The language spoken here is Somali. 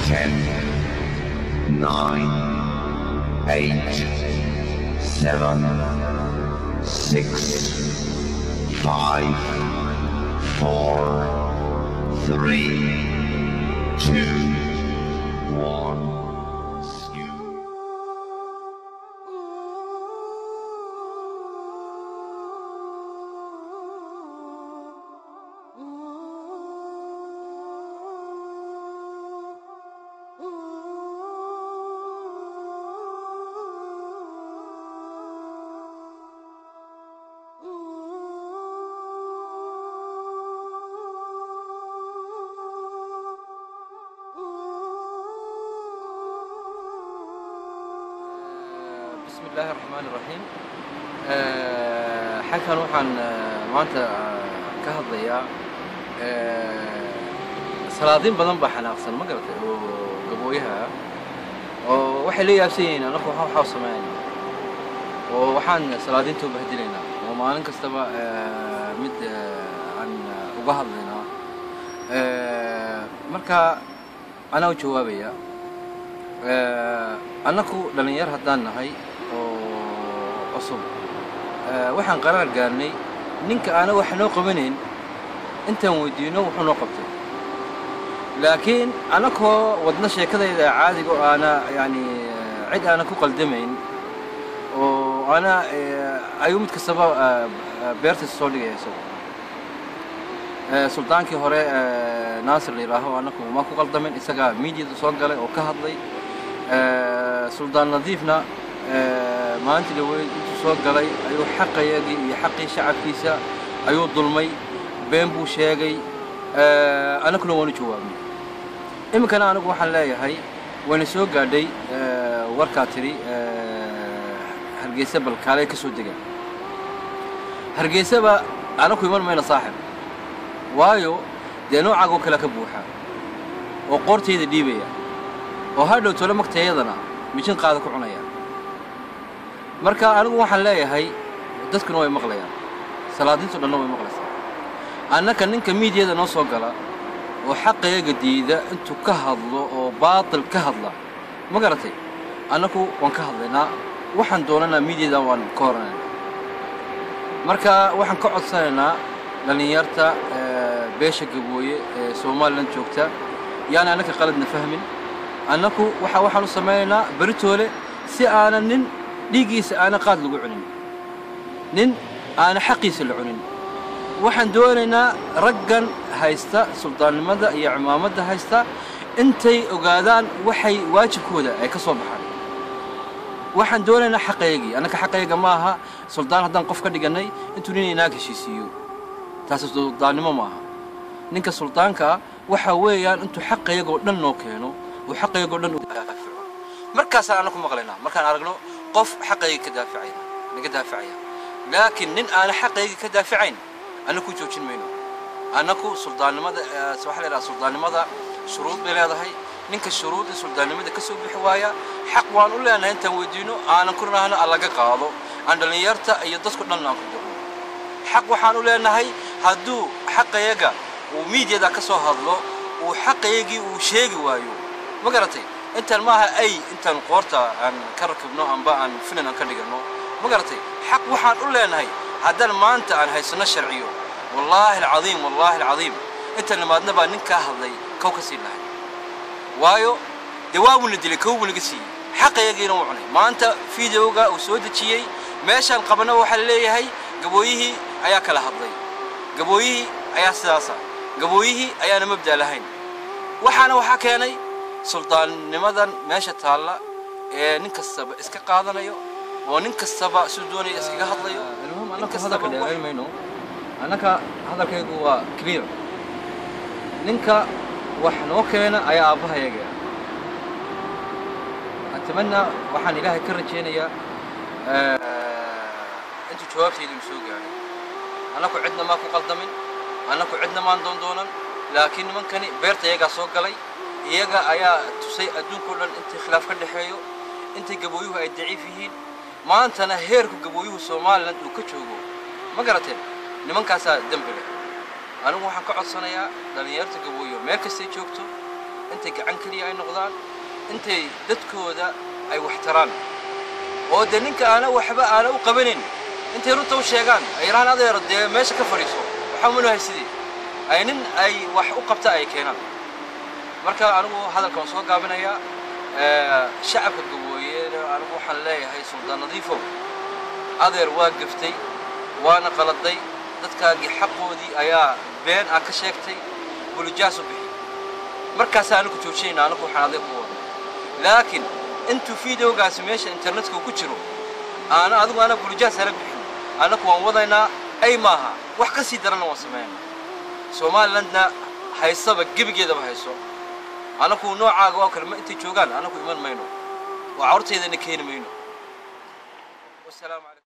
10, 9, 8, 7, 6, 5, 4, 3, 2, 1. بسم الله الرحمن الرحيم. حكا waxaan maanta ka hadlayaa salaadiin badan baa xanaaqsan ma garatay oo gabooyaha oo waxay leeyahay anagu waxa sameeyay oo waxaan salaadiinta u bahdilaynaa oo maalin kastaba mid aan uga hadlaynaa marka ana u jawaabaya anagu dhalinyar haddaan nahay cusub waxaan qaraar gaarnay ninka aana wax noo qabanayn intaan weydiino wuxuu noo qabtay laakiin anakoo wadna sheekadayda caadiga oo aana yani cid aana ku qaldamayn oo ana ayuu mid kastaba beertiisa soo dhigaya isagu sultaankii hore naasir la yidhaaho anaku ma ku qaldamayn isagaa miidiyada soo galay oo ka hadlay suldaan nadiifna maanta dhaweyd intuu soo galay ayuu xaqayagii iyo xaqii shacabkiisa ayuu dulmay been buu sheegay anaguna waanu jawaabnay iminkana anigu waxaan leeyahay wayna soo gaadhay warkaa tiri hargeysa balkaalay ka soo degaan hargeysaba anagu iman mayna saaxib waayo dee noocaagoo kale ka buuxa oo qoortayda dhiibaya oo hadhow tole magtayadana mijin qaada ku cunaya marka anigu waxaan leeyahay dadkuna way maqlayaan salaadiintu dhanna way maqlaysaa annaka ninka miidiyada noo soo gala oo xaqayaga diida intuu ka hadlo oo baatil ka hadla ma garatay annagu waan ka hadlaynaa waxaan doonanaa miidiyada waan ka horanaynaa marka waxaan ka codsanaynaa dhalinyarta beesha gabooye ee Soomaaliland joogta yaani annaka qaladna fahmin annagu waxaan u sameeynaa baritoole si aanan nin dhigiisa aana qaad lagu cunin nin aana xaqiisa la cunin waxaan doonaynaa raggan haysta suldaannimada iyo cimaamada haysta intay ogaadaan waxay waajibkooda ay ka soo baxaan waxaan doonaynaa xaqayagii annaka xaqayaga ma aha suldaan haddaan qof ka dhiganay intuu nin inaag heshiisiiyo taas suldaannimo ma aha ninka suldaanka waxa weeyaan intuu xaqayagoo dhan noo keeno oo xaqayagoo dhan u daafaco markaasaan anaku maqlaynaa markaan aragno qof xaqayga ka daafacayna naga daafacaya laakiin nin aan xaqayga ka daafacayn anaku joojin mayno anaku suldaannimada waxa la yiraahdaa suldaannimada shuruud bay leedahay ninka shuruudda suldaannimada ka soo bixi waaya xaq waan u leenahay intaan weydiino aanan ku raahno allaga qaado aan dhalinyarta iyo dadku dhan aan ku doono xaq waxaan u leenahay hadduu xaqayaga uu miidiyada ka soo hadlo uu xaqayagii uu sheegi waayo ma garatay intaan maaha ay intaan qoorta aan ka rakibno amba aan finan aan ka dhigano ma garatay xaq waxaan u leenahay haddaan maanta aan haysano sharciyo wallaahi alcadiim intaan nimaadna baa nin ka hadlay kow ka sii lahay waayo dawaabuna dilay kow naga siiyey xaqayagiina wuu cunay maanta fiidiyowga uu soo dejiyey meeshaan qabana waxaa leeyahay gabooyihii ayaa kala hadlay gabooyihii ayaa sidaasa gabooyihii ayaana mabda lahayn waxaana waxaa keenay suldaannimadan meesha taalla ee nin kastaba iska qaadanayo oo nin kastaba soo doonaya iskaga hadlayo المهم أنا كهذا كده علمينه أنا كهذا كده هو كبير ننكا وحنا وكينا أي أبوها يجي أتمنى وحن إلهي كرتشيني يا أنتوا شوفتي اللي مسوق يعني أنا كو عندنا ما كو قدمين أنا كو عندنا ما ندون دونا لكن من كان بيرت يجا سوق لي يجا أيا تسي أدون كلن أنت خلاف كل حيو أنت جبويه أي ضعيفين ما أنت أنا هيرك جبويه Soomaaliland وكتشوجو ما قرأتين نمن كاسا دمبله أنا وحنا قعد سنة يا دنيارت جبويه مركز تيجوكتو intay gacan kaliya ay noqdaan intay dadkooda ay waxtaraan oo de ninka waxba u qabanin intay runta u sheegaan ay raan adeer de meesha ka fariiso waxa uu leeyahay sidii ay nin ay wax u qabta ay keenaan marka anigu hadalkan soo gaabinaya shacabka Gabooyada anigu waxaan leeyahay Suldaan Nadiifo adeer waa gaftay waana qaladay dadkaagii xaqoodii ayaa been ka sheegtay bulujaasu bixi markaas aanu ku joojinayna anigu waxaan adeeg ku wado laakiin intu fiidiyoogaas meesha internetka ku jiro adigu bulujaas hala bixin anaku waan wadaynaa ay maaha wax ka sii daran oo sameeyna Soomaalilandna haysaba gibigeedaba hayso anaku noocaaga oo kale ma inta joogan anaku iman mayno waa horteedana keenayno wassalaamu